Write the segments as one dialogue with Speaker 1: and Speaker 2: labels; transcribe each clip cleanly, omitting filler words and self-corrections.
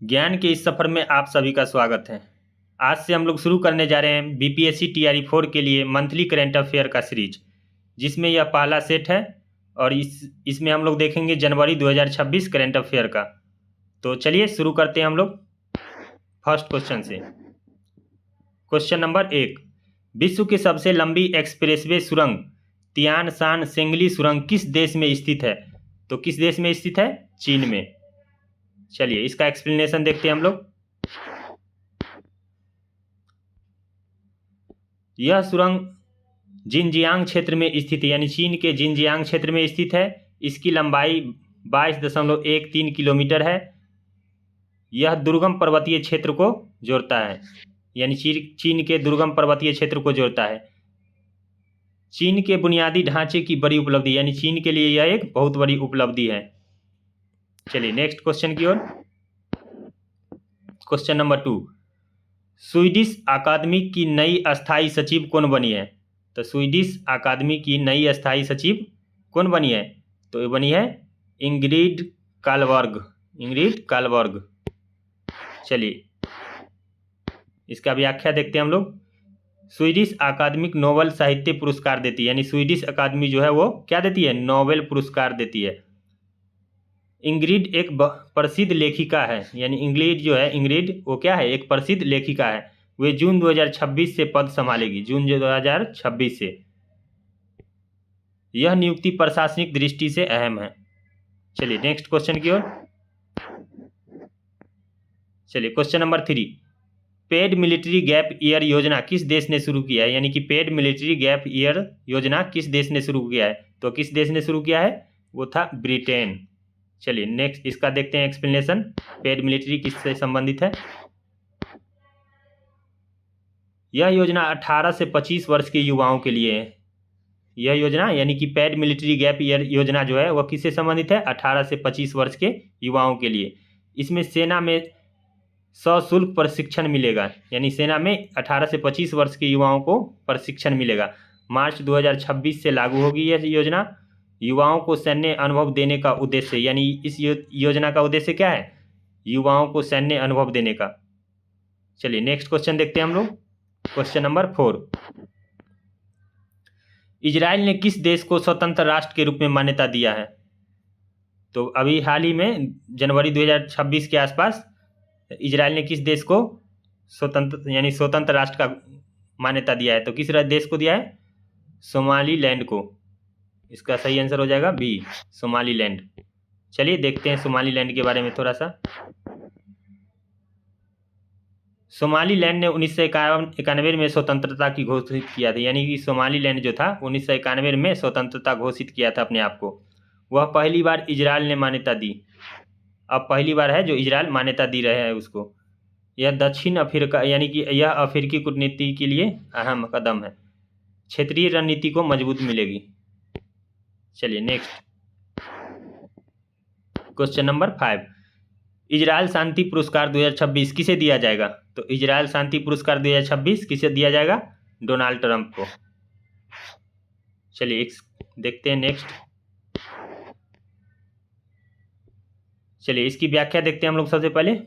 Speaker 1: ज्ञान के इस सफ़र में आप सभी का स्वागत है। आज से हम लोग शुरू करने जा रहे हैं बीपीएससी टीआरई 4 के लिए मंथली करंट अफेयर का सीरीज, जिसमें यह पहला सेट है और इसमें हम लोग देखेंगे जनवरी 2026 करंट अफेयर का। तो चलिए शुरू करते हैं हम लोग फर्स्ट क्वेश्चन से। क्वेश्चन नंबर 1, विश्व की सबसे लंबी एक्सप्रेसवे सुरंग तियान शान सेंगली सुरंग किस देश में स्थित है? तो किस देश में स्थित है? चीन में। चलिए इसका एक्सप्लेनेशन देखते हैं हम लोग। यह सुरंग जिनजियांग क्षेत्र में स्थित है, यानी चीन के जिनजियांग क्षेत्र में स्थित है। इसकी लंबाई 22.13 किलोमीटर है। यह दुर्गम पर्वतीय क्षेत्र को जोड़ता है, यानी चीन के दुर्गम पर्वतीय क्षेत्र को जोड़ता है। चीन के बुनियादी ढांचे की बड़ी उपलब्धि, यानी चीन के लिए यह एक बहुत बड़ी उपलब्धि है। चलिए नेक्स्ट क्वेश्चन की ओर। क्वेश्चन नंबर 2, स्वीडिश अकादमी की नई अस्थायी सचिव कौन बनी है? तो स्वीडिश अकादमी की नई अस्थायी सचिव कौन बनी है? तो ये बनी है इंग्रिड कालबर्ग। चलिए इसका व्याख्या देखते हैं हम लोग। स्वीडिश अकादमिक नोबेल साहित्य पुरस्कार देती है, यानी स्वीडिश अकादमी जो है वो क्या देती है? नोबेल पुरस्कार देती है। इंग्रिड एक प्रसिद्ध लेखिका है, यानी इंग्रिड वो क्या है? एक प्रसिद्ध लेखिका है। वे जून 2026 से पद संभालेगी, जून 2026 से। यह नियुक्ति प्रशासनिक दृष्टि से अहम है। चलिए नेक्स्ट क्वेश्चन की ओर। चलिए question number 3, paid military gap year योजना किस देश ने शुरू किया है? यानी कि पेड मिलिट्री गैप ईयर योजना किस देश ने शुरू किया है? तो किस देश ने शुरू किया है? वो था ब्रिटेन। चलिए नेक्स्ट इसका देखते हैं एक्सप्लेनेशन। पेड मिलिट्री किससे संबंधित है? यह योजना 18 से 25 वर्ष के युवाओं के लिए है। यह योजना यानी कि पेड मिलिट्री गैप ईयर योजना जो है वह किससे संबंधित है? 18 से 25 वर्ष के युवाओं के लिए। इसमें सेना में सशुल्क प्रशिक्षण मिलेगा, यानी सेना में 18 से 25 वर्ष के युवाओं को प्रशिक्षण मिलेगा। मार्च 2026 से लागू होगी यह योजना। युवाओं को सैन्य अनुभव देने का उद्देश्य, यानी इस योजना का उद्देश्य क्या है? युवाओं को सैन्य अनुभव देने का। चलिए नेक्स्ट क्वेश्चन देखते हैं हम लोग। क्वेश्चन नंबर 4, इजराइल ने किस देश को स्वतंत्र राष्ट्र के रूप में मान्यता दिया है? तो अभी हाल ही में जनवरी 2026 के आसपास इजराइल ने किस देश को स्वतंत्र राष्ट्र का मान्यता दिया है? तो किस देश को दिया है? सोमालीलैंड को। इसका सही आंसर हो जाएगा बी, सोमालीलैंड। चलिए देखते हैं सोमालीलैंड के बारे में थोड़ा सा। सोमालीलैंड ने 1991 में स्वतंत्रता की घोषित किया था, यानी कि सोमालीलैंड जो था 1991 में स्वतंत्रता घोषित किया था अपने आप को। वह पहली बार इजराइल ने मान्यता दी। अब पहली बार है जो इजराइल मान्यता दी रहे हैं उसको। यह दक्षिण अफ्रीका, यानी कि यह अफ्रीकी कूटनीति के लिए अहम कदम है। क्षेत्रीय रणनीति को मजबूत मिलेगी। चलिए नेक्स्ट क्वेश्चन नंबर 5, इजराइल शांति पुरस्कार 2026 किसे दिया जाएगा? तो इजराइल शांति पुरस्कार 2026 किसे दिया जाएगा? डोनाल्ड ट्रंप को। चलिए देखते हैं नेक्स्ट। चलिए इसकी व्याख्या देखते हैं हम लोग। सबसे पहले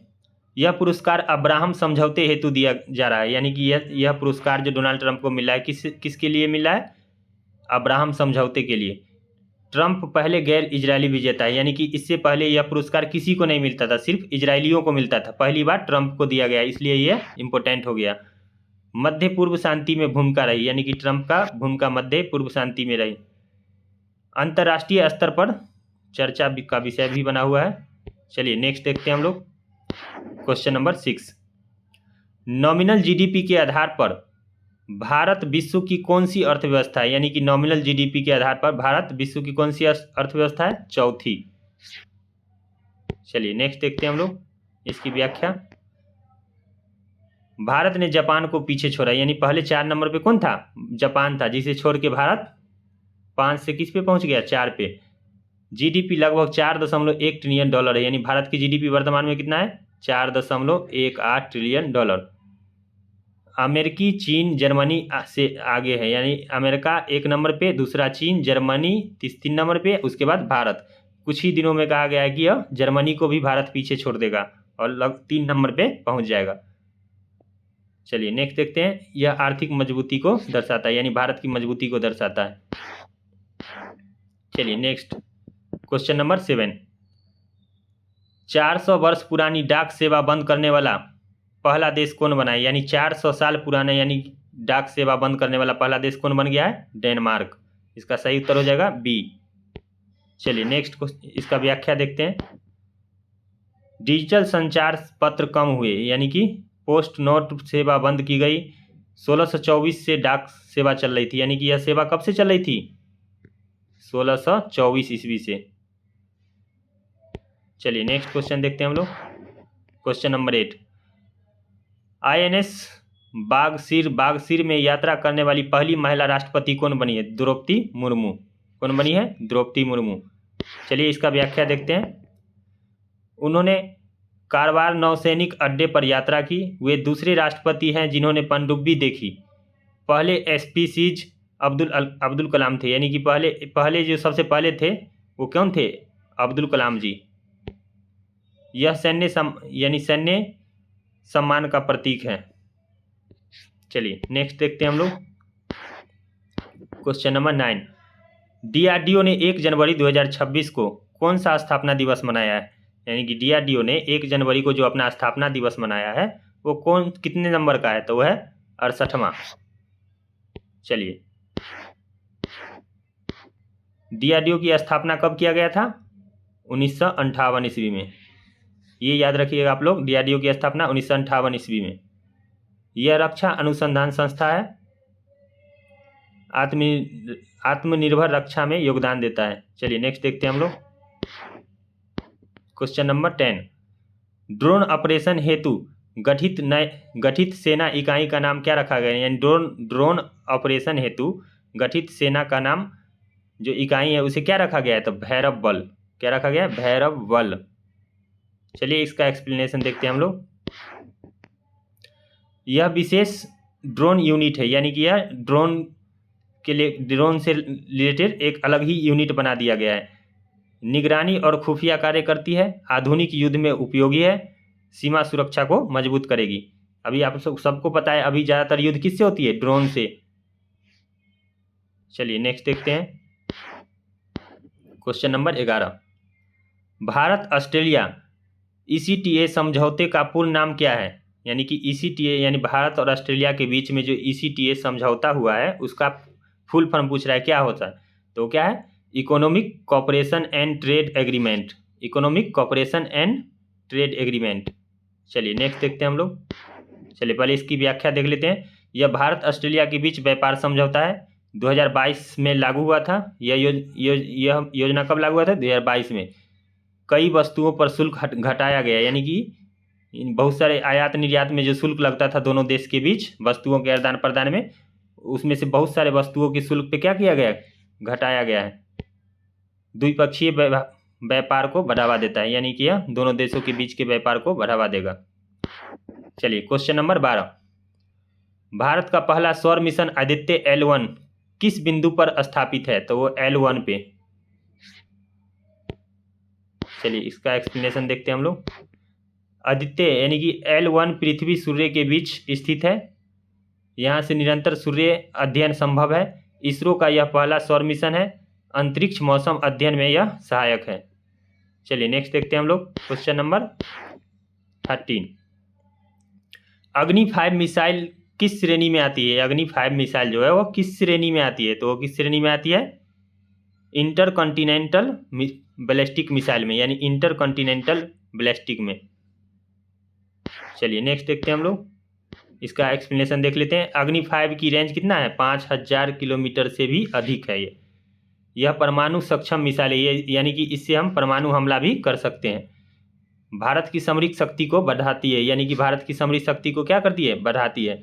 Speaker 1: यह पुरस्कार अब्राहम समझौते हेतु दिया जा रहा है, यानी कि यह पुरस्कार जो डोनाल्ड ट्रंप को मिला है किसके लिए मिला है? अब्राहम समझौते के लिए। ट्रंप पहले गैर इजरायली विजेता है, यानी कि इससे पहले यह पुरस्कार किसी को नहीं मिलता था, सिर्फ इजरायलियों को मिलता था। पहली बार ट्रंप को दिया गया, इसलिए यह इंपॉर्टेंट हो गया। मध्य पूर्व शांति में भूमिका रही, यानी कि ट्रंप का भूमिका मध्य पूर्व शांति में रही। अंतर्राष्ट्रीय स्तर पर चर्चा का विषय भी बना हुआ है। चलिए नेक्स्ट देखते हैं हम लोग। क्वेश्चन नंबर 6, नॉमिनल जीडीपी के आधार पर भारत विश्व की कौन सी अर्थव्यवस्था है? यानी कि नॉमिनल जीडीपी के आधार पर भारत विश्व की कौन सी अर्थव्यवस्था है? चौथी। चलिए नेक्स्ट देखते हैं हम लोग इसकी व्याख्या। भारत ने जापान को पीछे छोड़ा, यानी पहले 4 नंबर पे कौन था? जापान था, जिसे छोड़ के भारत 5 से किस पे पहुंच गया? 4 पे। जीडीपी लगभग 4.1 ट्रिलियन डॉलर है, यानी भारत की जीडीपी वर्तमान में कितना है? 4.18 ट्रिलियन डॉलर। अमेरिकी चीन जर्मनी से आगे है, यानी अमेरिका 1 नंबर पे, दूसरा चीन, जर्मनी 3 नंबर पे, उसके बाद भारत। कुछ ही दिनों में कहा गया है कि अब जर्मनी को भी भारत पीछे छोड़ देगा, और 3 नंबर पे पहुंच जाएगा। चलिए नेक्स्ट देखते हैं। यह आर्थिक मजबूती को दर्शाता है, यानी भारत की मजबूती को दर्शाता है। चलिए नेक्स्ट क्वेश्चन नंबर 7। 400 वर्ष पुरानी डाक सेवा बंद करने वाला पहला देश कौन बना है? यानी 400 साल पुराना यानी डाक सेवा बंद करने वाला पहला देश कौन बन गया है? डेनमार्क। इसका सही उत्तर हो जाएगा बी। चलिए नेक्स्ट इसका व्याख्या देखते हैं। डिजिटल संचार पत्र कम हुए, यानी कि पोस्ट नोट सेवा बंद की गई। 1624 से डाक सेवा चल रही थी, यानी कि यह सेवा कब से चल रही थी? 1624 ईस्वी से। चलिए नेक्स्ट क्वेश्चन देखते हैं हम लोग। Question number 8। INS बागसिर में यात्रा करने वाली पहली महिला राष्ट्रपति कौन बनी है? द्रौपदी मुर्मू। कौन बनी है? द्रौपदी मुर्मू। चलिए इसका व्याख्या देखते हैं। उन्होंने कारवार नौसैनिक अड्डे पर यात्रा की। वे दूसरे राष्ट्रपति हैं जिन्होंने पनडुब्बी देखी। पहले SPCs अब्दुल कलाम थे, यानी कि पहले जो सबसे पहले थे वो कौन थे? अब्दुल कलाम जी। यह सैन्य सम्मान का प्रतीक है। चलिए नेक्स्ट देखते हैं हम लोग। Question number 9। DRDO ने 1 जनवरी 2026 को कौन सा स्थापना दिवस मनाया है? यानी कि DRDO ने 1 जनवरी को जो अपना स्थापना दिवस मनाया है वो कितने नंबर का है? तो वह है 68वां। चलिए DRDO की स्थापना कब किया गया था? 1958 ईस्वी में। ये याद रखिएगा आप लोग, DRDO की स्थापना 1958 ईस्वी में। यह रक्षा अनुसंधान संस्था है, आत्मनिर्भर रक्षा में योगदान देता है। चलिए नेक्स्ट देखते हैं हम लोग। Question number 10। ड्रोन ऑपरेशन हेतु गठित सेना इकाई का नाम क्या रखा गया? यानी ड्रोन ऑपरेशन हेतु गठित सेना का नाम जो इकाई है उसे क्या रखा गया है? तो भैरव बल। क्या रखा गया है? भैरव बल। चलिए इसका एक्सप्लेनेशन देखते हैं हम लोग। यह विशेष ड्रोन यूनिट है, यानी कि यह ड्रोन से रिलेटेड एक अलग ही यूनिट बना दिया गया है। निगरानी और खुफिया कार्य करती है, आधुनिक युद्ध में उपयोगी है, सीमा सुरक्षा को मजबूत करेगी। अभी आप सबको पता है अभी ज़्यादातर युद्ध किससे होती है? ड्रोन से। चलिए नेक्स्ट देखते हैं। Question number 11। Bharat Australia ECTA समझौते का पूर्ण नाम क्या है? यानी कि ECTA यानी भारत और ऑस्ट्रेलिया के बीच में जो ECTA समझौता हुआ है उसका फुल फॉर्म पूछ रहा है, क्या होता है? तो क्या है? Economic cooperation and trade agreement. Economic cooperation and trade agreement. चलिए नेक्स्ट देखते हैं हम लोग। चलिए पहले इसकी व्याख्या देख लेते हैं। यह भारत ऑस्ट्रेलिया के बीच व्यापार समझौता है, 2022 में लागू हुआ था। यह योजना कब लागू हुआ था? 2022 में। कई वस्तुओं पर शुल्क घटाया गया, यानी कि बहुत सारे आयात निर्यात में जो शुल्क लगता था दोनों देश के बीच वस्तुओं के आदान प्रदान में, उसमें से बहुत सारे वस्तुओं के शुल्क पे क्या किया गया? घटाया गया है। द्विपक्षीय व्यापार को बढ़ावा देता है, यानी कि यह दोनों देशों के बीच के व्यापार को बढ़ावा देगा। चलिए क्वेश्चन नंबर 12। भारत का पहला सौर मिशन आदित्य L1 किस बिंदु पर स्थापित है? तो वो L1 पे। चलिए इसका एक्सप्लेनेशन देखते हैं हम लोग। आदित्य यानी कि L1 पृथ्वी सूर्य के बीच स्थित है। यहाँ से निरंतर सूर्य अध्ययन संभव है। इसरो का यह पहला सौर मिशन है। अंतरिक्ष मौसम अध्ययन में यह सहायक है। चलिए नेक्स्ट देखते हैं हम लोग। Question number 13। अग्नि 5 मिसाइल किस श्रेणी में आती है? अग्नि 5 मिसाइल जो है वो किस श्रेणी में आती है? तो वो किस श्रेणी में आती है? इंटरकॉन्टिनेंटल बैलिस्टिक मिसाइल में, यानी इंटरकॉन्टिनेंटल बैलिस्टिक में। चलिए नेक्स्ट देखते हैं हम लोग। इसका एक्सप्लेनेशन देख लेते हैं। अग्नि 5 की रेंज कितना है? 5000 किलोमीटर से भी अधिक है। यह परमाणु सक्षम मिसाइल है, यानी कि इससे हम परमाणु हमला भी कर सकते हैं। भारत की सामरिक शक्ति को बढ़ाती है, यानी कि भारत की सामरिक शक्ति को क्या करती है? बढ़ाती है।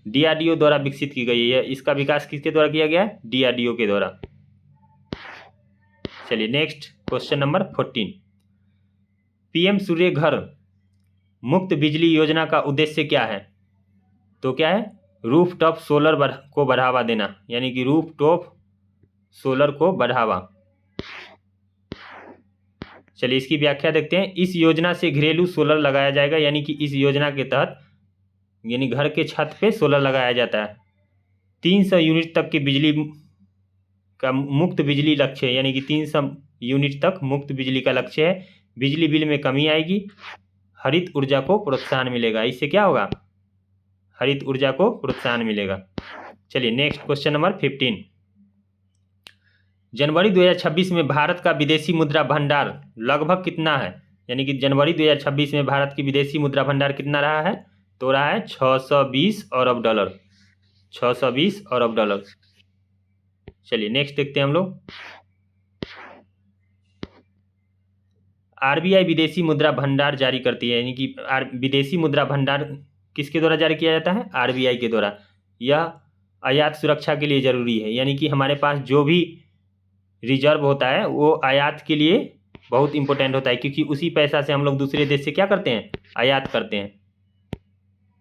Speaker 1: DRDO द्वारा विकसित की गई है। इसका विकास किसके द्वारा किया गया है? DRDO के द्वारा। चलिए नेक्स्ट क्वेश्चन नंबर 14। PM सूर्य घर मुक्त बिजली योजना का उद्देश्य क्या है? तो क्या है? रूफटॉप सोलर को बढ़ावा देना, यानी कि रूफटॉप सोलर को बढ़ावा। चलिए इसकी व्याख्या देखते हैं। इस योजना से घरेलू सोलर लगाया जाएगा, यानी कि इस योजना के तहत यानी घर के छत पे सोलर लगाया जाता है। 300 यूनिट तक की बिजली का मुक्त बिजली लक्ष्य है, यानी कि 300 यूनिट तक मुक्त बिजली का लक्ष्य है। बिजली बिल में कमी आएगी, हरित ऊर्जा को प्रोत्साहन मिलेगा। इससे क्या होगा? हरित ऊर्जा को प्रोत्साहन मिलेगा। चलिए नेक्स्ट क्वेश्चन नंबर 15। जनवरी 2026 में भारत का विदेशी मुद्रा भंडार लगभग कितना है? यानी कि जनवरी 2026 में भारत की विदेशी मुद्रा भंडार कितना रहा है? तो रहा है 620 अरब डॉलर। 620 अरब डॉलर। चलिए नेक्स्ट देखते हैं हम लोग। आरबीआई विदेशी मुद्रा भंडार जारी करती है, यानी कि विदेशी मुद्रा भंडार किसके द्वारा जारी किया जाता है? आरबीआई के द्वारा। यह आयात सुरक्षा के लिए जरूरी है, यानी कि हमारे पास जो भी रिजर्व होता है वो आयात के लिए बहुत इंपॉर्टेंट होता है, क्योंकि उसी पैसा से हम लोग दूसरे देश से क्या करते हैं? आयात करते हैं।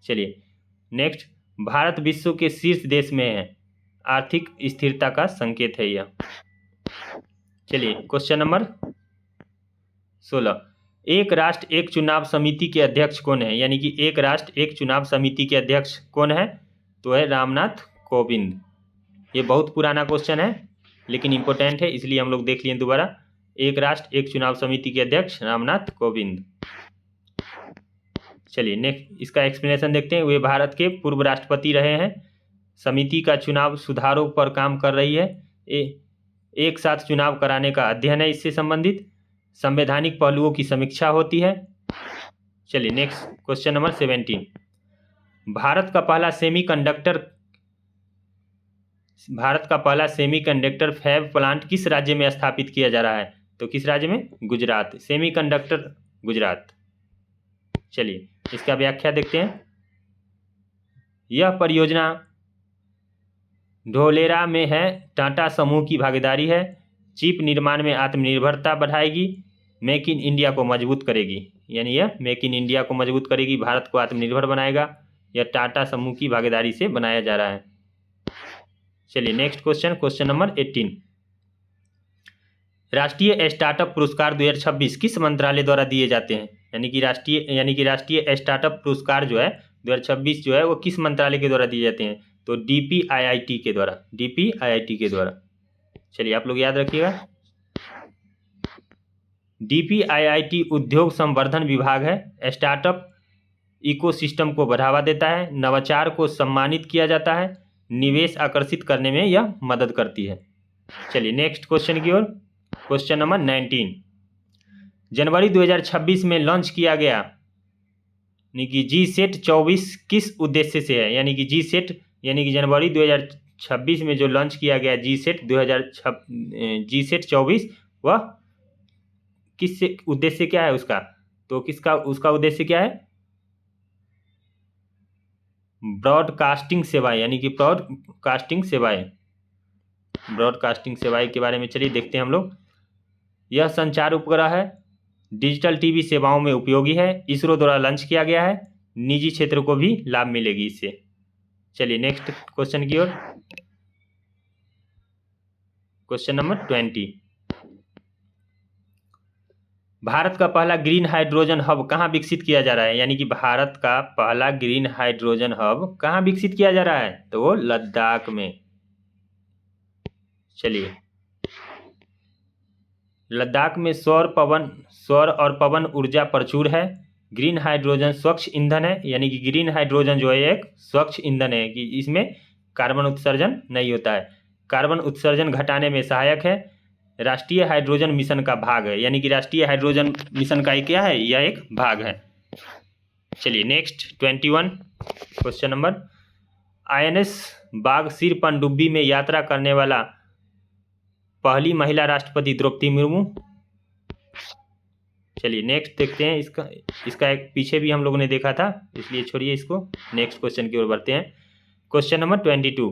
Speaker 1: चलिए नेक्स्ट, भारत विश्व के शीर्ष देश में है, आर्थिक स्थिरता का संकेत है यह। चलिए क्वेश्चन नंबर 16। एक राष्ट्र एक चुनाव समिति के अध्यक्ष कौन है? यानी कि एक राष्ट्र एक चुनाव समिति के अध्यक्ष कौन है? तो है रामनाथ कोविंद। ये बहुत पुराना क्वेश्चन है लेकिन इंपॉर्टेंट है, इसलिए हम लोग देख लिए दोबारा। एक राष्ट्र एक चुनाव समिति के अध्यक्ष रामनाथ कोविंद। चलिए नेक्स्ट इसका एक्सप्लेनेशन देखते हैं। वे भारत के पूर्व राष्ट्रपति रहे हैं। समिति का चुनाव सुधारों पर काम कर रही है। एक साथ चुनाव कराने का अध्ययन है इससे संबंधित। संवैधानिक पहलुओं की समीक्षा होती है। चलिए नेक्स्ट क्वेश्चन नंबर 17। भारत का पहला सेमीकंडक्टर फैब प्लांट किस राज्य में स्थापित किया जा रहा है? तो किस राज्य में? गुजरात। सेमीकंडक्टर गुजरात। चलिए इसका व्याख्या देखते हैं। यह परियोजना ढोलेरा में है, टाटा समूह की भागीदारी है। चिप निर्माण में आत्मनिर्भरता बढ़ाएगी, मेक इन इंडिया को मजबूत करेगी। यानी यह मेक इन इंडिया को मजबूत करेगी, भारत को आत्मनिर्भर बनाएगा। यह टाटा समूह की भागीदारी से बनाया जा रहा है। चलिए नेक्स्ट क्वेश्चन नंबर 18। राष्ट्रीय स्टार्टअप पुरस्कार 2026 किस मंत्रालय द्वारा दिए जाते हैं? यानी कि राष्ट्रीय स्टार्टअप पुरस्कार जो है 2026 जो है वो किस मंत्रालय के द्वारा दिए जाते हैं? तो DPIIT के द्वारा। DPIIT के द्वारा। चलिए आप लोग याद रखिएगा। DPIIT उद्योग संवर्धन विभाग है। स्टार्टअप इकोसिस्टम को बढ़ावा देता है, नवाचार को सम्मानित किया जाता है, निवेश आकर्षित करने में यह मदद करती है। चलिए नेक्स्ट क्वेश्चन की ओर। Question number 19। जनवरी 2026 में लॉन्च किया गया यानी कि GSET 24 किस उद्देश्य से है? यानी कि GSET यानी कि जनवरी 2026 में जो लॉन्च किया गया GSET 24 वह किस उद्देश्य क्या है उसका? तो उसका उद्देश्य क्या है? ब्रॉडकास्टिंग सेवाएं, यानी कि ब्रॉडकास्टिंग सेवाएं के बारे में चलिए देखते हैं हम लोग। यह संचार उपग्रह है, डिजिटल टीवी सेवाओं में उपयोगी है, इसरो द्वारा लॉन्च किया गया है, निजी क्षेत्र को भी लाभ मिलेगी इससे। चलिए नेक्स्ट क्वेश्चन की ओर। Question number 20। भारत का पहला ग्रीन हाइड्रोजन हब कहाँ विकसित किया जा रहा है? यानी कि भारत का पहला ग्रीन हाइड्रोजन हब कहाँ विकसित किया जा रहा है? तो वो लद्दाख में। चलिए लद्दाख में सौर और पवन ऊर्जा प्रचुर है। ग्रीन हाइड्रोजन स्वच्छ ईंधन है, यानी कि ग्रीन हाइड्रोजन जो है एक स्वच्छ ईंधन है कि इसमें कार्बन उत्सर्जन नहीं होता है। कार्बन उत्सर्जन घटाने में सहायक है। राष्ट्रीय हाइड्रोजन मिशन का भाग है, यानी कि राष्ट्रीय हाइड्रोजन मिशन का क्या है? यह एक भाग है। चलिए नेक्स्ट 21 क्वेश्चन नंबर। INS बाघसिर पनडुब्बी में यात्रा करने वाला पहली महिला राष्ट्रपति द्रौपदी मुर्मू। चलिए नेक्स्ट देखते हैं। इसका एक पीछे भी हम लोगों ने देखा था, इसलिए छोड़िए इसको। नेक्स्ट क्वेश्चन की ओर बढ़ते हैं। Question number 22।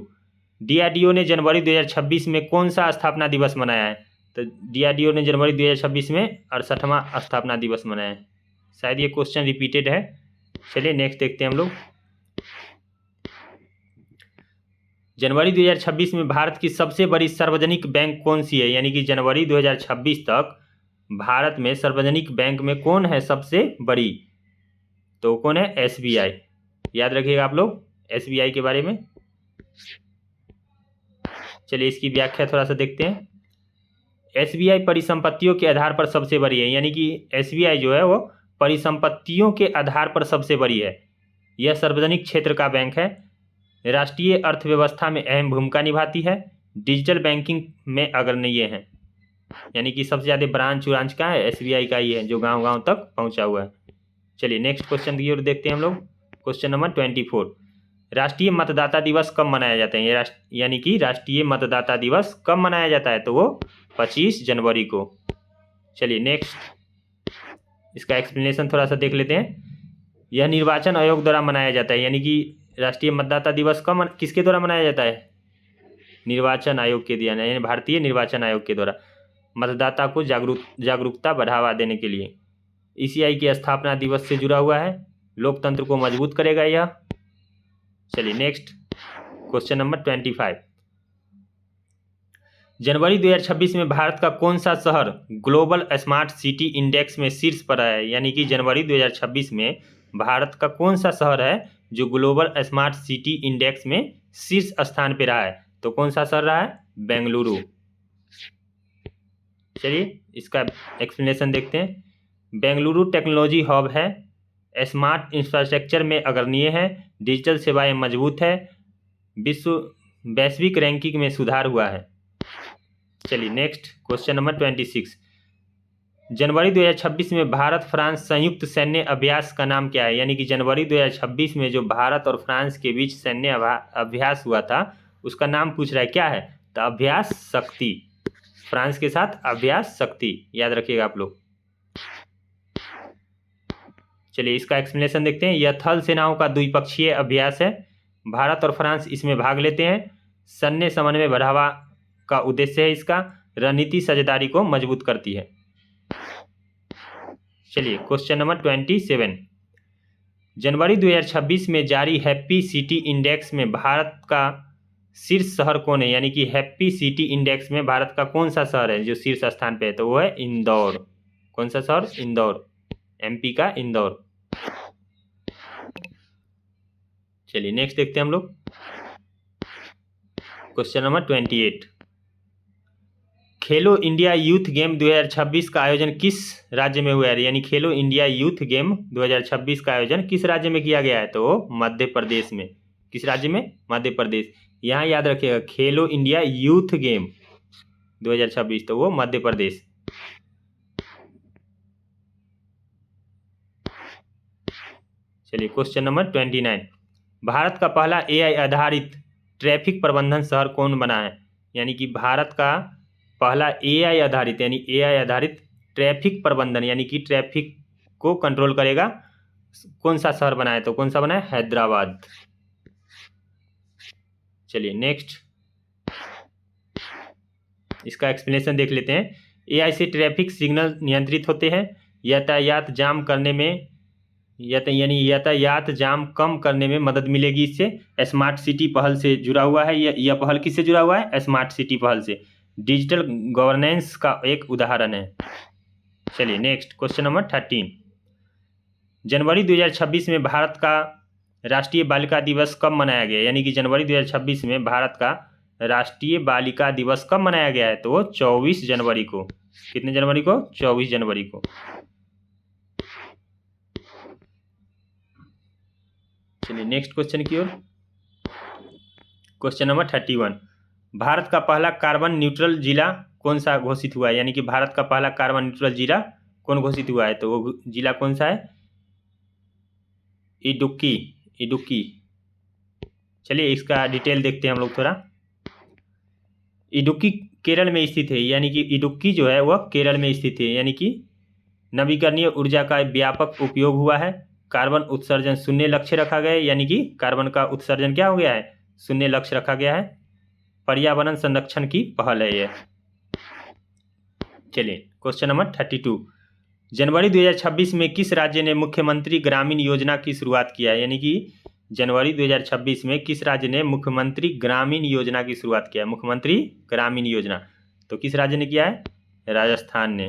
Speaker 1: DRDO ने जनवरी 2026 में कौन सा स्थापना दिवस मनाया है? तो DRDO ने जनवरी 2026 में 68वां स्थापना दिवस मनाया है। शायद ये क्वेश्चन रिपीटेड है। चलिए नेक्स्ट देखते हैं हम लोग। जनवरी 2026 में भारत की सबसे बड़ी सार्वजनिक बैंक कौन सी है? यानी कि जनवरी 2026 तक भारत में सार्वजनिक बैंक में कौन है सबसे बड़ी? तो कौन है? एसबीआई। याद रखिएगा आप लोग एसबीआई के बारे में। चलिए इसकी व्याख्या थोड़ा सा देखते हैं। एसबीआई परिसंपत्तियों के आधार पर सबसे बड़ी है, यानी कि एसबीआई जो है वो परिसंपत्तियों के आधार पर सबसे बड़ी है। यह सार्वजनिक क्षेत्र का बैंक है, राष्ट्रीय अर्थव्यवस्था में अहम भूमिका निभाती है, डिजिटल बैंकिंग में अग्रणी है। यानी कि सबसे ज़्यादा ब्रांच का है एसबीआई का ही है, जो गांव गांव तक पहुंचा हुआ है। चलिए नेक्स्ट क्वेश्चन की ओर देखते हैं हम लोग। क्वेश्चन नंबर 24, राष्ट्रीय मतदाता दिवस कब मनाया जाता है? यानी कि राष्ट्रीय मतदाता दिवस कब मनाया जाता है? तो वो 25 जनवरी को। चलिए नेक्स्ट इसका एक्सप्लेनेशन थोड़ा सा देख लेते हैं। यह निर्वाचन आयोग द्वारा मनाया जाता है, यानी कि राष्ट्रीय मतदाता दिवस किसके द्वारा मनाया जाता है? निर्वाचन आयोग के द्वारा, यानी भारतीय निर्वाचन आयोग के द्वारा मतदाता को जागरूकता बढ़ावा देने के लिए। ईसीआई की स्थापना दिवस से जुड़ा हुआ है, लोकतंत्र को मजबूत करेगा यह। चलिए नेक्स्ट क्वेश्चन नंबर 25, जनवरी 2026 में भारत का कौन सा शहर ग्लोबल स्मार्ट सिटी इंडेक्स में शीर्ष पर है? यानी कि जनवरी 2026 में भारत का कौन सा शहर है जो ग्लोबल स्मार्ट सिटी इंडेक्स में शीर्ष स्थान पर रहा है? तो कौन सा शहर रहा है? बेंगलुरु। चलिए इसका एक्सप्लेनेशन देखते हैं। बेंगलुरु टेक्नोलॉजी हब है, स्मार्ट इंफ्रास्ट्रक्चर में अग्रणीय है, डिजिटल सेवाएं मजबूत है, वैश्विक रैंकिंग में सुधार हुआ है। चलिए नेक्स्ट क्वेश्चन नंबर 26, जनवरी 2026 में भारत फ्रांस संयुक्त सैन्य अभ्यास का नाम क्या है? यानी कि जनवरी 2026 में जो भारत और फ्रांस के बीच सैन्य अभ्यास हुआ था उसका नाम पूछ रहा है, क्या है? तो अभ्यास शक्ति। फ्रांस के साथ अभ्यास शक्ति, याद रखिएगा आप लोग। चलिए इसका एक्सप्लेनेशन देखते हैं। यह थल सेनाओं का द्विपक्षीय अभ्यास है, भारत और फ्रांस इसमें भाग लेते हैं, सैन्य समन्वय बढ़ावा का उद्देश्य है इसका, रणनीति साझेदारी को मजबूत करती है। चलिए क्वेश्चन नंबर 27, जनवरी 2026 में जारी हैप्पी सिटी इंडेक्स में भारत का शीर्ष शहर कौन है? यानी कि हैप्पी सिटी इंडेक्स में भारत का कौन सा शहर है जो शीर्ष स्थान पे है? तो वो है इंदौर। कौन सा शहर? इंदौर, एमपी का इंदौर। चलिए नेक्स्ट देखते हैं हम लोग। क्वेश्चन नंबर 28, खेलो इंडिया यूथ गेम 2026 का आयोजन किस राज्य में हुआ है? यानी खेलो इंडिया यूथ गेम 2026 का आयोजन किस राज्य में किया गया है? तो मध्य प्रदेश में। किस राज्य में? मध्य प्रदेश। यहाँ याद रखिएगा खेलो इंडिया यूथ गेम 2026, तो वो मध्य प्रदेश। चलिए क्वेश्चन नंबर 29, भारत का पहला एआई आधारित ट्रैफिक प्रबंधन शहर कौन बना है? यानी कि भारत का पहला एआई आधारित, यानी एआई आधारित ट्रैफिक प्रबंधन, यानी कि ट्रैफिक को कंट्रोल करेगा, कौन सा शहर बना है? तो कौन सा बना है? हैदराबाद। चलिए नेक्स्ट इसका एक्सप्लेनेशन देख लेते हैं। एआई से ट्रैफिक सिग्नल नियंत्रित होते हैं, यातायात जाम करने में यानी यातायात जाम कम करने में मदद मिलेगी इससे। स्मार्ट सिटी पहल से जुड़ा हुआ है, यह पहल किससे जुड़ा हुआ है? स्मार्ट सिटी पहल से। डिजिटल गवर्नेंस का एक उदाहरण है। चलिए नेक्स्ट क्वेश्चन नंबर 13, जनवरी 2026 में भारत का राष्ट्रीय बालिका दिवस कब मनाया गया? यानी कि जनवरी 2026 में भारत का राष्ट्रीय बालिका दिवस कब मनाया गया है? तो वो 24 जनवरी को। कितने जनवरी को? 24 जनवरी को। चलिए नेक्स्ट क्वेश्चन की ओर। क्वेश्चन नंबर 31, भारत का पहला कार्बन न्यूट्रल जिला कौन सा घोषित हुआ है? यानी कि भारत का पहला कार्बन न्यूट्रल जिला कौन घोषित हुआ है? तो वो जिला कौन सा है? इडुक्की। चलिए इसका डिटेल देखते हैं हम लोग थोड़ा। इडुक्की केरल में स्थित है, यानी कि इडुक्की जो है वह केरल में स्थित है, यानी कि नवीकरणीय ऊर्जा का व्यापक उपयोग हुआ है, कार्बन उत्सर्जन शून्य लक्ष्य रखा गया है, यानी कि कार्बन का उत्सर्जन क्या हो गया है? शून्य लक्ष्य रखा गया है, पर्यावरण संरक्षण की पहल है यह। चलिए क्वेश्चन नंबर 32, जनवरी 2026 में किस राज्य ने मुख्यमंत्री ग्रामीण योजना की शुरुआत किया है? यानी कि जनवरी 2026 में किस राज्य ने मुख्यमंत्री ग्रामीण योजना की शुरुआत किया है? मुख्यमंत्री ग्रामीण योजना तो किस राज्य ने किया है? राजस्थान ने।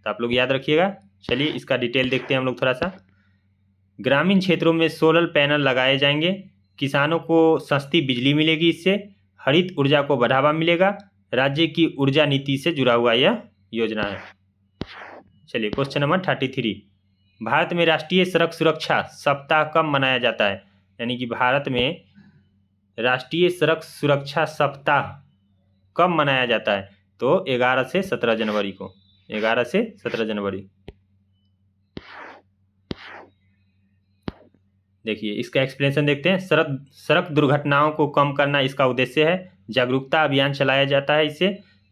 Speaker 1: तो आप लोग याद रखिएगा। चलिए इसका डिटेल देखते हैं हम लोग थोड़ा सा। ग्रामीण क्षेत्रों में सोलर पैनल लगाए जाएंगे, किसानों को सस्ती बिजली मिलेगी, इससे हरित ऊर्जा को बढ़ावा मिलेगा, राज्य की ऊर्जा नीति से जुड़ा हुआ यह योजना है। चलिए क्वेश्चन नंबर 33, भारत में राष्ट्रीय सड़क सुरक्षा सप्ताह कब मनाया जाता है? यानी कि भारत में राष्ट्रीय सड़क सुरक्षा सप्ताह कब मनाया जाता है? तो 11 से 17 जनवरी को, 11 से 17 जनवरी। देखिए इसका एक्सप्लेनेशन देखते हैं। सड़क दुर्घटनाओं को कम करना इसका उद्देश्य है। जागरूकता अभियान चलाया जाता है, इससे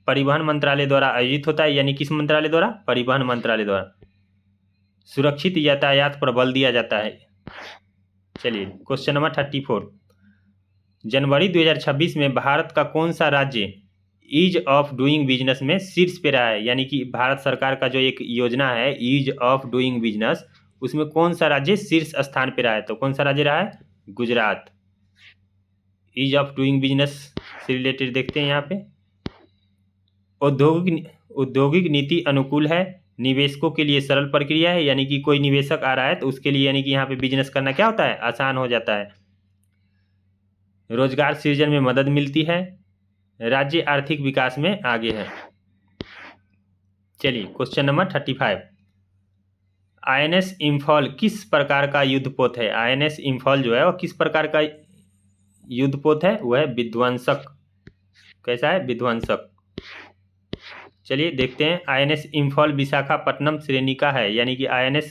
Speaker 1: परिवहन मंत्रालय द्वारा आयोजित होता है। यानी किस मंत्रालय द्वारा? परिवहन मंत्रालय द्वारा। सुरक्षित यातायात पर बल दिया जाता है। चलिए क्वेश्चन नंबर 34, जनवरी 2026 में भारत का कौन सा राज्य ईज ऑफ डूइंग बिजनेस में शीर्ष पे रहा है? यानी कि भारत सरकार का जो एक योजना है ईज ऑफ डूइंग बिजनेस, उसमें कौन सा राज्य शीर्ष स्थान पे रहा है? तो कौन सा राज्य रहा है? Gujarat. Ease of doing business से रिलेटेड देखते हैं यहाँ पे। औद्योगिक नीति अनुकूल है, निवेशकों के लिए सरल प्रक्रिया है। यानी कि कोई निवेशक आ रहा है तो उसके लिए यानी कि यहाँ पे बिजनेस करना क्या होता है? आसान हो जाता है। रोजगार सृजन में मदद मिलती है, राज्य आर्थिक विकास में आगे है। चलिए क्वेश्चन नंबर 35, INS इम्फॉल किस प्रकार का युद्धपोत है? INS इम्फॉल जो है वो किस प्रकार का युद्धपोत है? वह है विध्वंसक। कैसा है? विध्वंसक। चलिए देखते हैं। INS इम्फॉल विशाखापट्टनम श्रेणी का है। यानी कि INS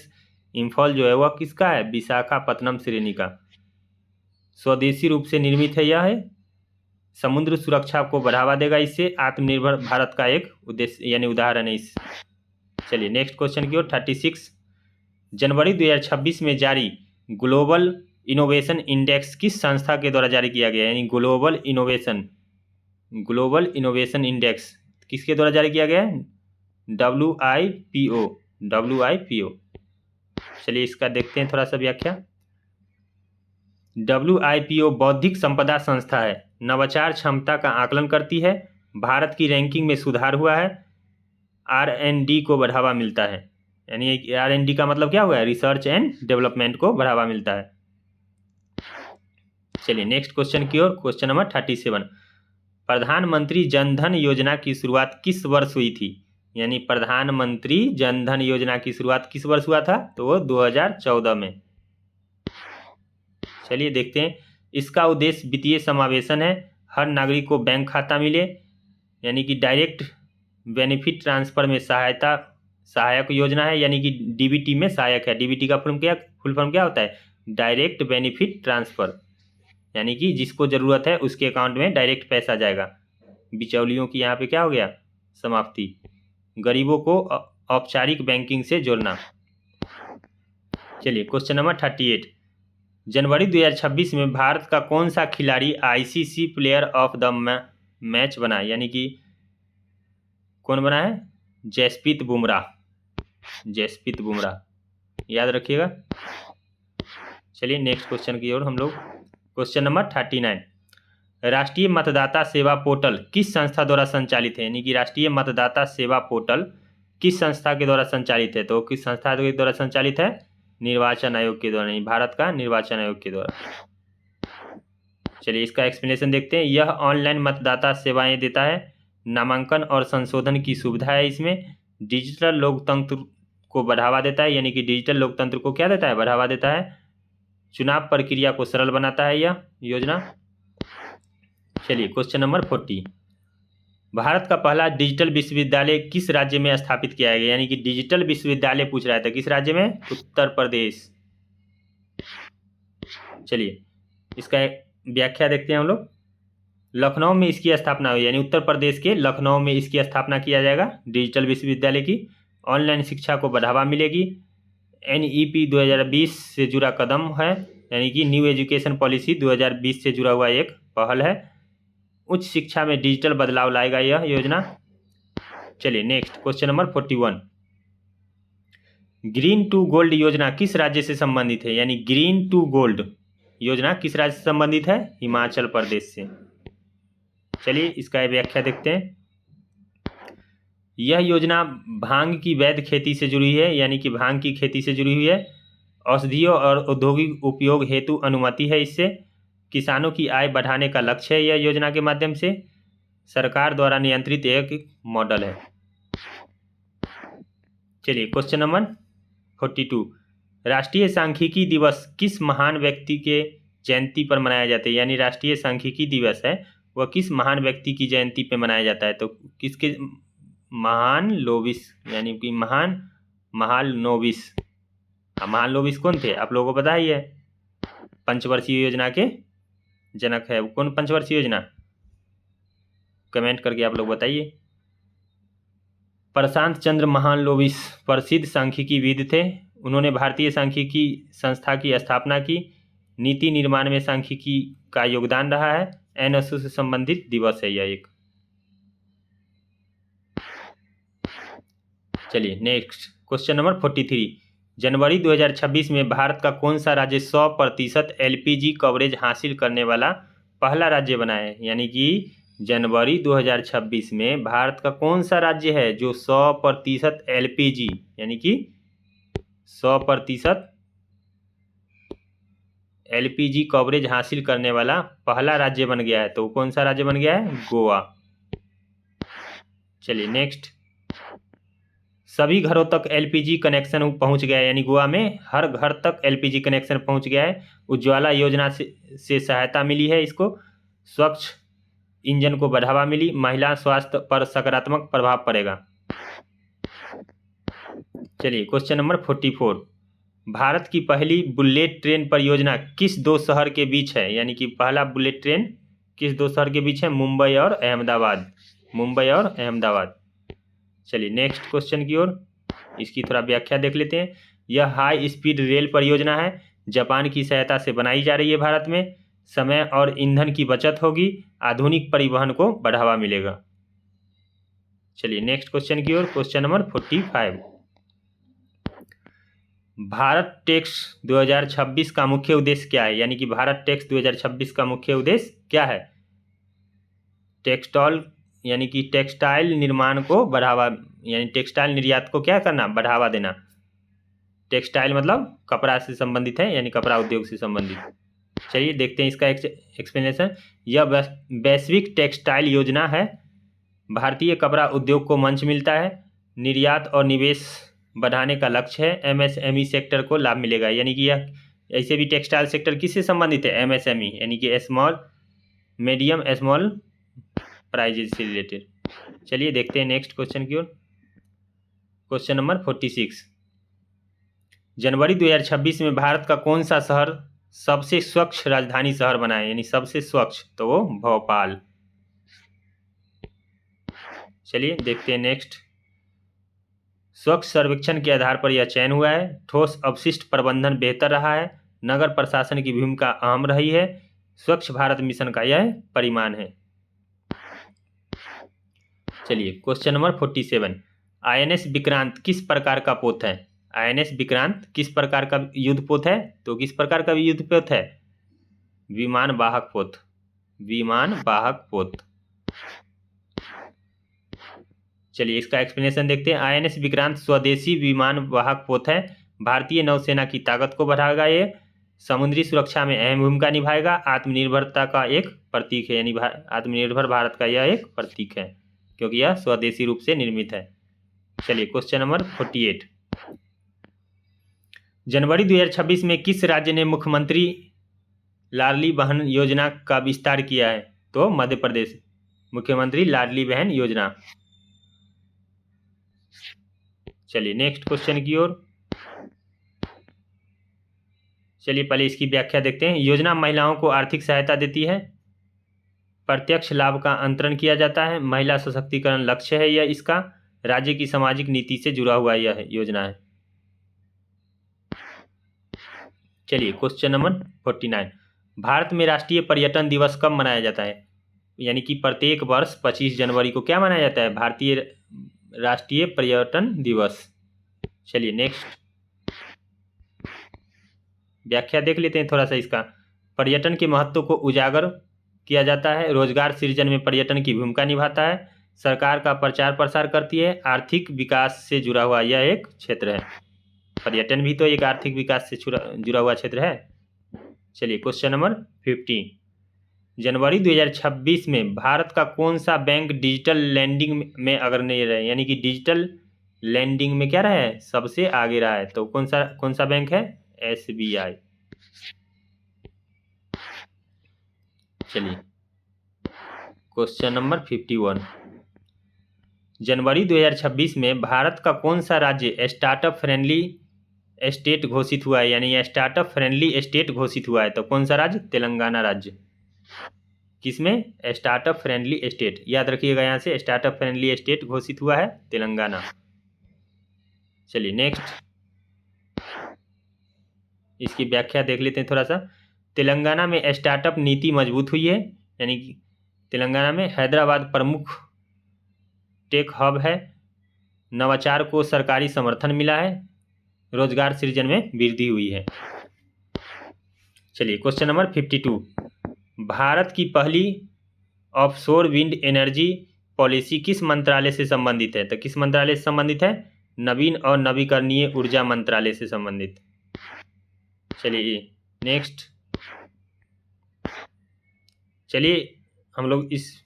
Speaker 1: इम्फॉल जो है वह किसका है? विशाखापट्टनम श्रेणी का। स्वदेशी रूप से निर्मित है। यह है समुद्र सुरक्षा को बढ़ावा देगा, इससे आत्मनिर्भर भारत का एक उद्देश्य यानी उदाहरण है इस। चलिए नेक्स्ट क्वेश्चन की ओर। 36, जनवरी 2026 में जारी ग्लोबल इनोवेशन इंडेक्स किस संस्था के द्वारा जारी किया गया? यानी ग्लोबल इनोवेशन इंडेक्स किसके द्वारा जारी किया गया है? WIPO। चलिए इसका देखते हैं थोड़ा सा व्याख्या। WIPO बौद्धिक संपदा संस्था है, नवाचार क्षमता का आकलन करती है, भारत की रैंकिंग में सुधार हुआ है, R&D को बढ़ावा मिलता है। यानी R&D का मतलब क्या हुआ है? रिसर्च एंड डेवलपमेंट को बढ़ावा मिलता है। चलिए नेक्स्ट क्वेश्चन की ओर। क्वेश्चन नंबर 37, प्रधानमंत्री जन धन योजना की शुरुआत किस वर्ष हुई थी? यानी प्रधानमंत्री जन धन योजना की शुरुआत किस वर्ष हुआ था? तो वो 2014 में। चलिए देखते हैं। इसका उद्देश्य वित्तीय समावेशन है, हर नागरिक को बैंक खाता मिले, यानी कि डायरेक्ट बेनिफिट ट्रांसफर में सहायक योजना है। यानी कि DBT में सहायक है। DBT का फुल फॉर्म क्या होता है? Direct benefit transfer. यानी कि जिसको ज़रूरत है उसके अकाउंट में डायरेक्ट पैसा जाएगा। बिचौलियों की यहाँ पे क्या हो गया? समाप्ति। गरीबों को औपचारिक बैंकिंग से जोड़ना। चलिए क्वेश्चन नंबर 38, जनवरी 2026 में भारत का कौन सा खिलाड़ी ICC player of the match बना? यानी कि कौन बना है? जसप्रीत बुमराह। याद रखिएगा। चलिए नेक्स्ट क्वेश्चन की ओर हम लोग। क्वेश्चन नंबर 39, राष्ट्रीय मतदाता सेवा पोर्टल किस संस्था द्वारा संचालित है? यानी कि राष्ट्रीय मतदाता सेवा पोर्टल किस संस्था के द्वारा संचालित है? तो किस संस्था के द्वारा संचालित है? निर्वाचन आयोग के द्वारा, नहीं, भारत का निर्वाचन आयोग के द्वारा। चलिए इसका एक्सप्लेनेशन देखते हैं। यह ऑनलाइन मतदाता सेवाएं देता है, नामांकन और संशोधन की सुविधा है इसमें, डिजिटल लोकतंत्र को बढ़ावा देता है। यानी कि डिजिटल लोकतंत्र को क्या देता है? बढ़ावा देता है। चुनाव प्रक्रिया को सरल बनाता है यह योजना। चलिए क्वेश्चन नंबर 40, भारत का पहला डिजिटल विश्वविद्यालय किस राज्य में स्थापित किया गया? यानी कि डिजिटल विश्वविद्यालय पूछ रहा था, किस राज्य में? उत्तर प्रदेश। चलिए इसका व्याख्या देखते हैं हम लोग। लखनऊ में इसकी स्थापना हुई, यानी उत्तर प्रदेश के लखनऊ में इसकी स्थापना किया जाएगा डिजिटल विश्वविद्यालय की। ऑनलाइन शिक्षा को बढ़ावा मिलेगी। NEP 2020 से जुड़ा कदम है, यानी कि न्यू एजुकेशन पॉलिसी 2020 से जुड़ा हुआ एक पहल है। उच्च शिक्षा में डिजिटल बदलाव लाएगा यह योजना। चलिए next question number 41, green to gold योजना किस राज्य से संबंधित है? यानी ग्रीन टू गोल्ड योजना किस राज्य से संबंधित है? हिमाचल प्रदेश से। चलिए इसका व्याख्या देखते हैं। यह योजना भांग की वैध खेती से जुड़ी है, यानी कि भांग की खेती से जुड़ी हुई है। औषधियों और औद्योगिक उपयोग हेतु अनुमति है इससे। किसानों की आय बढ़ाने का लक्ष्य है यह योजना के माध्यम से। सरकार द्वारा नियंत्रित एक मॉडल है। चलिए क्वेश्चन नंबर 42, राष्ट्रीय सांख्यिकी दिवस किस महान व्यक्ति के जयंती पर मनाया जाता है? यानी राष्ट्रीय सांख्यिकी दिवस है वह किस महान व्यक्ति की जयंती पे मनाया जाता है? तो किसके? महालनोबिस, यानी कि महालनोबिस। महालनोबिस कौन थे आप लोगों को पता ही है, पंचवर्षीय योजना के जनक है। कौन पंचवर्षीय योजना? कमेंट करके आप लोग बताइए। प्रशांत चंद्र महालनोबिस प्रसिद्ध सांख्यिकीविद थे। उन्होंने भारतीय सांख्यिकी संस्था की स्थापना की। नीति निर्माण में सांख्यिकी का योगदान रहा है। एनएसयू से संबंधित दिवस है यह एक। चलिए नेक्स्ट क्वेश्चन नंबर 43, जनवरी 2026 में भारत का कौन सा राज्य 100% एलपीजी कवरेज हासिल करने वाला पहला राज्य बना है? यानी कि जनवरी 2026 में भारत का कौन सा राज्य है जो 100% एलपीजी यानी कि 100% एलपीजी कवरेज हासिल करने वाला पहला राज्य बन गया है? तो कौन सा राज्य बन गया है? गोवा। चलिए नेक्स्ट, सभी घरों तक एलपीजी कनेक्शन पहुंच गया है, यानी गोवा में हर घर तक एलपीजी कनेक्शन पहुंच गया है। उज्ज्वला योजना से सहायता मिली है इसको। स्वच्छ ईंधन को बढ़ावा मिली। महिला स्वास्थ्य पर सकारात्मक प्रभाव पड़ेगा। चलिए क्वेश्चन नंबर 44, भारत की पहली बुलेट ट्रेन परियोजना किस दो शहर के बीच है? यानी कि पहला बुलेट ट्रेन किस दो शहर के बीच है? मुंबई और अहमदाबाद। मुंबई और अहमदाबाद। चलिए नेक्स्ट क्वेश्चन की ओर, इसकी थोड़ा व्याख्या देख लेते हैं। यह हाई स्पीड रेल परियोजना है, जापान की सहायता से बनाई जा रही है। भारत में समय और ईंधन की बचत होगी। आधुनिक परिवहन को बढ़ावा मिलेगा। चलिए नेक्स्ट क्वेश्चन की ओर, क्वेश्चन नंबर 45, भारत टैक्स 2026 का मुख्य उद्देश्य क्या है? यानी कि भारत टैक्स 2026 का मुख्य उद्देश्य क्या है? यानी कि टेक्सटाइल निर्माण को बढ़ावा, यानी टेक्सटाइल निर्यात को क्या करना? बढ़ावा देना। टेक्सटाइल मतलब कपड़ा से संबंधित है, यानी कपड़ा उद्योग से संबंधित। चलिए देखते हैं इसका एक्सप्लेनेशन। यह वैश्विक टेक्सटाइल योजना है। भारतीय कपड़ा उद्योग को मंच मिलता है। निर्यात और निवेश बढ़ाने का लक्ष्य है। एमएसएमई सेक्टर को लाभ मिलेगा। यानी कि यह ऐसे भी टेक्सटाइल सेक्टर किससे संबंधित है? एमएसएमई यानी कि स्मॉल मीडियम स्मॉल प्राइजेज से रिलेटेड। चलिए देखते हैं नेक्स्ट क्वेश्चन की ओर, क्वेश्चन नंबर 46, जनवरी 2026 में भारत का कौन सा शहर सबसे स्वच्छ राजधानी शहर बना है? यानी सबसे स्वच्छ, तो वो भोपाल। चलिए देखते हैं नेक्स्ट, स्वच्छ सर्वेक्षण के आधार पर यह चयन हुआ है। ठोस अपशिष्ट प्रबंधन बेहतर रहा है। नगर प्रशासन की भूमिका अहम रही है। स्वच्छ भारत मिशन का यह परिमाण है। चलिए क्वेश्चन नंबर 47, आईएनएस विक्रांत किस प्रकार का पोत है? आईएनएस विक्रांत किस प्रकार का युद्धपोत है? तो किस प्रकार का युद्धपोत है? विमान वाहक पोत। विमान वाहक पोत। चलिए इसका एक्सप्लेनेशन देखते हैं। आईएनएस विक्रांत स्वदेशी विमान वाहक पोत है। भारतीय नौसेना की ताकत को बढ़ाएगा। ये समुद्री सुरक्षा में अहम भूमिका निभाएगा। आत्मनिर्भरता का एक प्रतीक है, यानी आत्मनिर्भर भारत का यह एक प्रतीक है क्योंकि यह स्वदेशी रूप से निर्मित है। चलिए क्वेश्चन नंबर 48, जनवरी 2026 में किस राज्य ने मुख्यमंत्री लाडली बहन योजना का विस्तार किया है? तो मध्य प्रदेश। मुख्यमंत्री लाडली बहन योजना। चलिए नेक्स्ट क्वेश्चन की ओर, चलिए पहले इसकी व्याख्या देखते हैं। योजना महिलाओं को आर्थिक सहायता देती है। प्रत्यक्ष लाभ का अंतरण किया जाता है। महिला सशक्तिकरण लक्ष्य है यह इसका। राज्य की सामाजिक नीति से जुड़ा हुआ यह योजना है। चलिए क्वेश्चन नंबर 49, भारत में राष्ट्रीय पर्यटन दिवस कब मनाया जाता है? यानी कि प्रत्येक वर्ष 25 जनवरी को क्या मनाया जाता है? भारतीय राष्ट्रीय पर्यटन दिवस। चलिए नेक्स्ट व्याख्या देख लेते हैं थोड़ा सा इसका। पर्यटन के महत्व को उजागर किया जाता है। रोजगार सृजन में पर्यटन की भूमिका निभाता है। सरकार का प्रचार प्रसार करती है, आर्थिक विकास से जुड़ा हुआ यह एक क्षेत्र है। पर्यटन भी तो एक आर्थिक विकास से जुड़ा हुआ क्षेत्र है। चलिए क्वेश्चन नंबर 15, जनवरी 2026 में भारत का कौन सा बैंक डिजिटल लैंडिंग में अग्रणी रहे, यानी कि डिजिटल लैंडिंग में क्या रहा है, सबसे आगे रहा है। तो कौन सा बैंक है, SBI। चलिए क्वेश्चन नंबर 51, जनवरी 2026 में भारत का कौन सा राज्य स्टार्टअप फ्रेंडली स्टेट घोषित हुआ है, यानी स्टार्टअप फ्रेंडली स्टेट घोषित हुआ है। तो कौन सा राज्य, तेलंगाना राज्य। किसमें, स्टार्टअप फ्रेंडली स्टेट, याद रखिएगा यहाँ से, स्टार्टअप फ्रेंडली स्टेट घोषित हुआ है तेलंगाना। चलिए नेक्स्ट, इसकी व्याख्या देख लेते हैं थोड़ा सा। तेलंगाना में स्टार्टअप नीति मजबूत हुई है, यानी कि तेलंगाना में हैदराबाद प्रमुख टेक हब है, नवाचार को सरकारी समर्थन मिला है, रोजगार सृजन में वृद्धि हुई है। चलिए क्वेश्चन नंबर 52, भारत की पहली ऑफशोर विंड एनर्जी पॉलिसी किस मंत्रालय से संबंधित है। तो किस मंत्रालय से संबंधित है, नवीन और नवीकरणीय ऊर्जा मंत्रालय से संबंधित। चलिए नेक्स्ट, चलिए हम लोग इस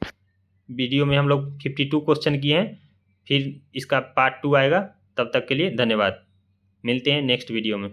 Speaker 1: वीडियो में हम लोग 52 क्वेश्चन किए हैं, फिर इसका पार्ट 2 आएगा। तब तक के लिए धन्यवाद, मिलते हैं नेक्स्ट वीडियो में।